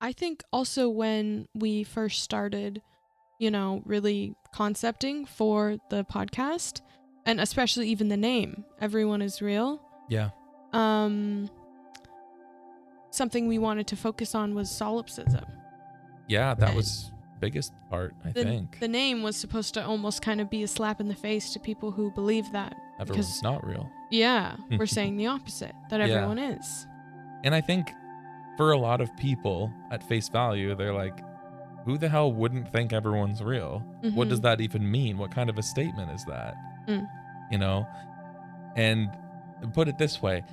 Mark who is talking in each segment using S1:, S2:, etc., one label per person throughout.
S1: I think also when we first started, really concepting for the podcast, and especially even the name, Everyone is Real.
S2: Yeah.
S1: Something we wanted to focus on was solipsism.
S2: Yeah, that was biggest part, I think.
S1: The name was supposed to almost kind of be a slap in the face to people who believe that.
S2: Everyone's not real.
S1: Yeah, we're saying the opposite, that everyone is.
S2: And I think for a lot of people at face value, they're like, who the hell wouldn't think everyone's real?
S1: Mm-hmm.
S2: What does that even mean? What kind of a statement is that?
S1: Mm.
S2: And put it this way,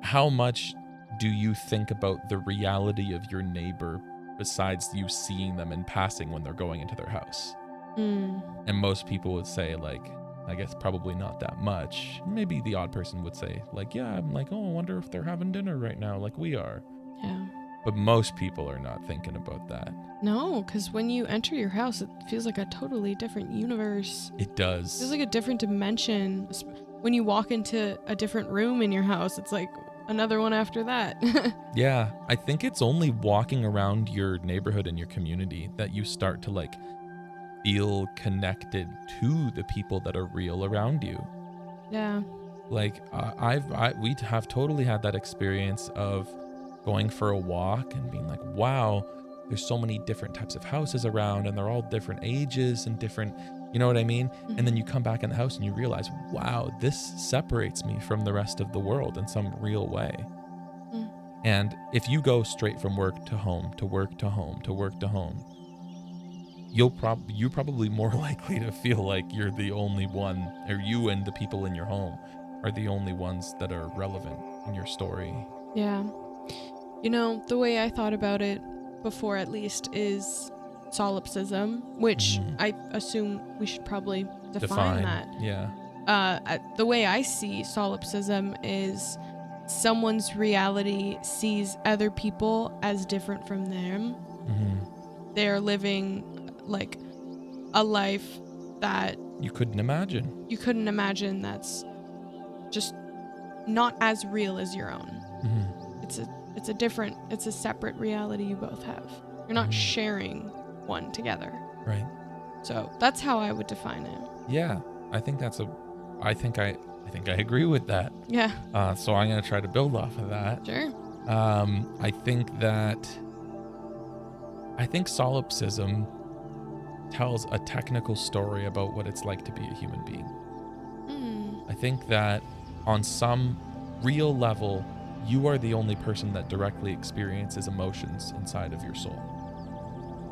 S2: how much do you think about the reality of your neighbor besides you seeing them in passing when they're going into their house? And most people would say, like, I guess probably not that much. Maybe the odd person would say, like, yeah, I'm like, oh, I wonder if they're having dinner right now like we are.
S1: Yeah.
S2: But most people are not thinking about that.
S1: No, because when you enter your house, it feels like a totally different universe.
S2: It does.
S1: It feels like a different dimension. When you walk into a different room in your house, it's like another one after that.
S2: Yeah, I think it's only walking around your neighborhood and your community that you start to like feel connected to the people that are real around you.
S1: Yeah.
S2: Like we have totally had that experience of going for a walk and being like, wow, there's so many different types of houses around and they're all different ages and different, you know what I mean? Mm-hmm. And then you come back in the house and you realize, wow, this separates me from the rest of the world in some real way. Mm. And if you go straight from work to home, to work to home, to work to home, you're probably more likely to feel like you're the only one, or you and the people in your home are the only ones that are relevant in your story.
S1: Yeah. The way I thought about it before, at least, is solipsism, which I assume we should probably define that.
S2: Yeah.
S1: The way I see solipsism is someone's reality sees other people as different from them. Mm-hmm. They're living like a life that
S2: you couldn't imagine.
S1: That's just not as real as your own. Mm-hmm. It's a separate reality you both have. You're not sharing one together.
S2: Right.
S1: So that's how I would define it.
S2: Yeah. I think I agree with that.
S1: Yeah.
S2: So I'm going to try to build off of that.
S1: Sure.
S2: I think solipsism tells a technical story about what it's like to be a human being. I think that on some real level, you are the only person that directly experiences emotions inside of your soul.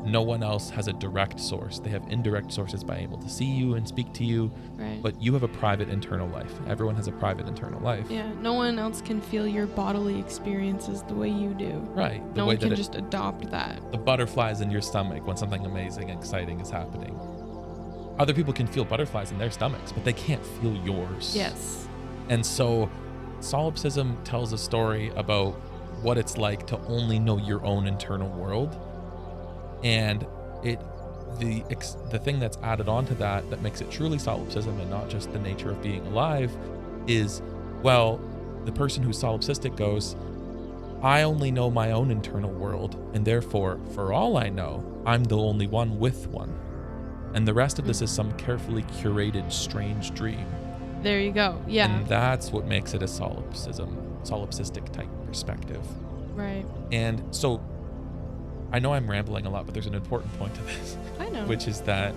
S2: No one else has a direct source. They have indirect sources by able to see you and speak to you,
S1: right.
S2: But you have a private internal life. Everyone has a private internal life.
S1: Yeah, no one else can feel your bodily experiences the way you do.
S2: Right.
S1: No one can just adopt that.
S2: The butterflies in your stomach when something amazing and exciting is happening. Other people can feel butterflies in their stomachs, but they can't feel yours.
S1: Yes.
S2: And so solipsism tells a story about what it's like to only know your own internal world. And the thing that's added on to that makes it truly solipsism and not just the nature of being alive is, well, the person who's solipsistic goes, I only know my own internal world, and therefore, for all I know, I'm the only one with one. And the rest of this is some carefully curated, strange dream.
S1: There you go. Yeah.
S2: And that's what makes it a solipsistic type perspective.
S1: Right.
S2: And so I know I'm rambling a lot, but there's an important point to this.
S1: I know.
S2: Which is that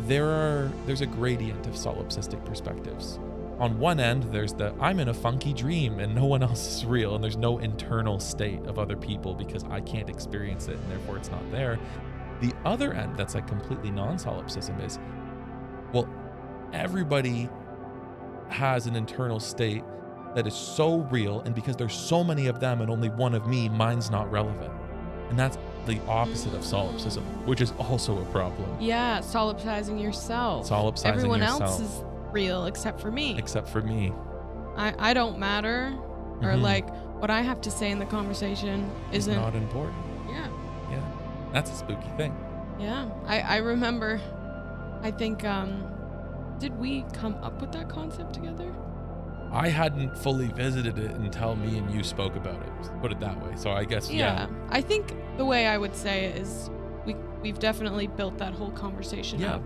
S2: there's a gradient of solipsistic perspectives. On one end, there's I'm in a funky dream and no one else is real, and there's no internal state of other people because I can't experience it and therefore it's not there. The other end that's like completely non-solipsism is, well, everybody has an internal state that is so real, and because there's so many of them and only one of me, mine's not relevant. And that's the opposite of solipsism, which is also a problem.
S1: Yeah, solipsizing yourself.
S2: Everyone
S1: else is real except for me. I don't matter, or like what I have to say in the conversation isn't
S2: not important.
S1: Yeah.
S2: Yeah. That's a spooky thing.
S1: Yeah. I remember, I think, did we come up with that concept together?
S2: I hadn't fully visited it until me and you spoke about it. Put it that way. So I guess
S1: Yeah. I think the way I would say it is we've definitely built that whole conversation up.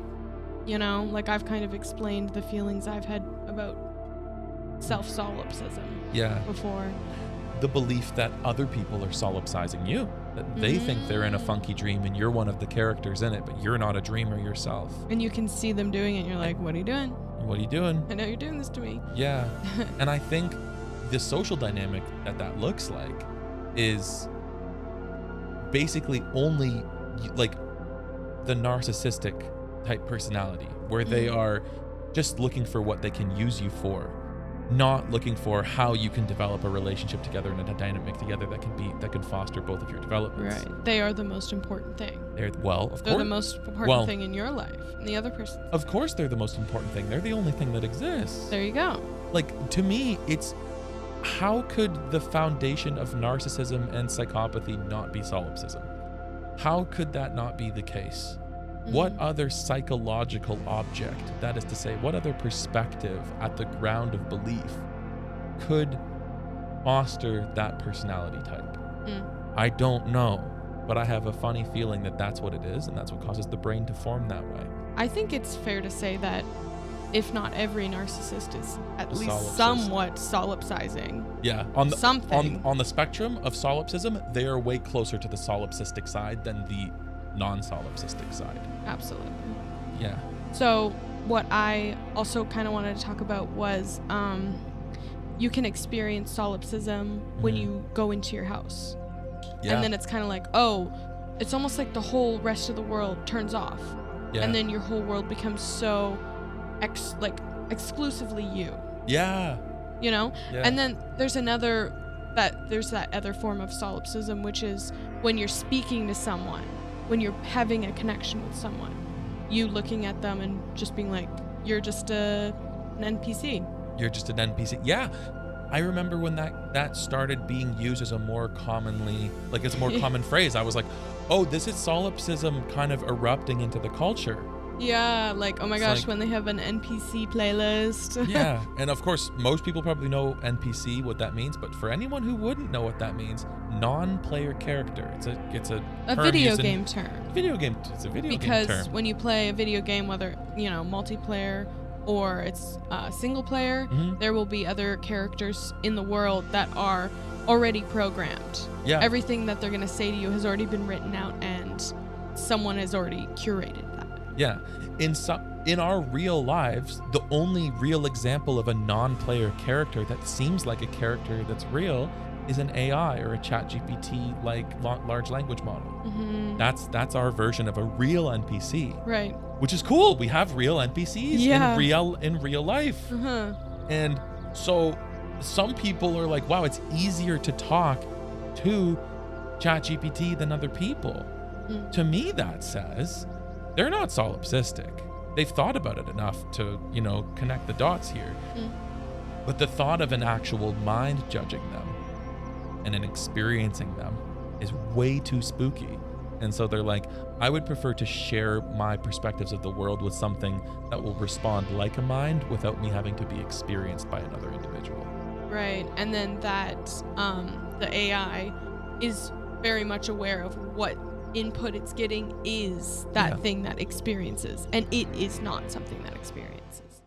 S1: You know, like I've kind of explained the feelings I've had about self-solipsism before.
S2: The belief that other people are solipsizing you, that they think they're in a funky dream and you're one of the characters in it, but you're not a dreamer yourself.
S1: And you can see them doing it and you're like, what are you doing?
S2: What are you doing?
S1: I know you're doing this to me.
S2: Yeah. And I think the social dynamic that looks like is basically only like the narcissistic type personality, where they are just looking for what they can use you for, not looking for how you can develop a relationship together and a dynamic together that can foster both of your developments.
S1: Right. They are the most important thing.
S2: They're the
S1: most important thing in your life, and the other person.
S2: Of course they're the most important thing. They're the only thing that exists.
S1: There you go.
S2: Like, to me, it's how could the foundation of narcissism and psychopathy not be solipsism? How could that not be the case? What other psychological object, that is to say, what other perspective at the ground of belief could foster that personality type? I don't know, but I have a funny feeling that that's what it is, and that's what causes the brain to form that way.
S1: I think it's fair to say that if not every narcissist is at least
S2: Solipsist.
S1: somewhat solipsizing.
S2: Yeah, on the spectrum of solipsism, they are way closer to the solipsistic side than the non-solipsistic side.
S1: Absolutely.
S2: Yeah.
S1: So what I also kind of wanted to talk about was you can experience solipsism when you go into your house.
S2: Yeah.
S1: And then it's kind of like, oh, it's almost like the whole rest of the world turns off.
S2: Yeah.
S1: And then your whole world becomes so exclusively you.
S2: Yeah.
S1: You know?
S2: Yeah.
S1: And then there's that other form of solipsism, which is when you're speaking to someone, when you're having a connection with someone, you looking at them and just being like, you're just an NPC.
S2: You're just an NPC. Yeah. I remember when that started being used as a more commonly, like as a more common phrase. I was like, oh, this is solipsism kind of erupting into the culture.
S1: Yeah, like, oh my gosh,
S2: like,
S1: when they have an NPC playlist.
S2: Yeah, and of course, most people probably know NPC, what that means, but for anyone who wouldn't know what that means, non-player character. It's a
S1: video game term.
S2: Video game. It's a video game term.
S1: Because when you play a video game, whether multiplayer or it's single player, there will be other characters in the world that are already programmed.
S2: Yeah.
S1: Everything that they're gonna say to you has already been written out, and someone has already curated that.
S2: Yeah. In our real lives, the only real example of a non-player character that seems like a character that's real is an AI or a ChatGPT like large language model. That's our version of a real NPC.
S1: Right.
S2: Which is cool. We have real NPCs in real life. And so some people are like, wow, it's easier to talk to ChatGPT than other people. To me, that says they're not solipsistic. They've thought about it enough to, connect the dots here. But the thought of an actual mind judging them and an experiencing them is way too spooky. And so they're like, I would prefer to share my perspectives of the world with something that will respond like a mind without me having to be experienced by another individual.
S1: Right. And then that the AI is very much aware of what input it's getting is that thing that experiences, and it is not something that experiences.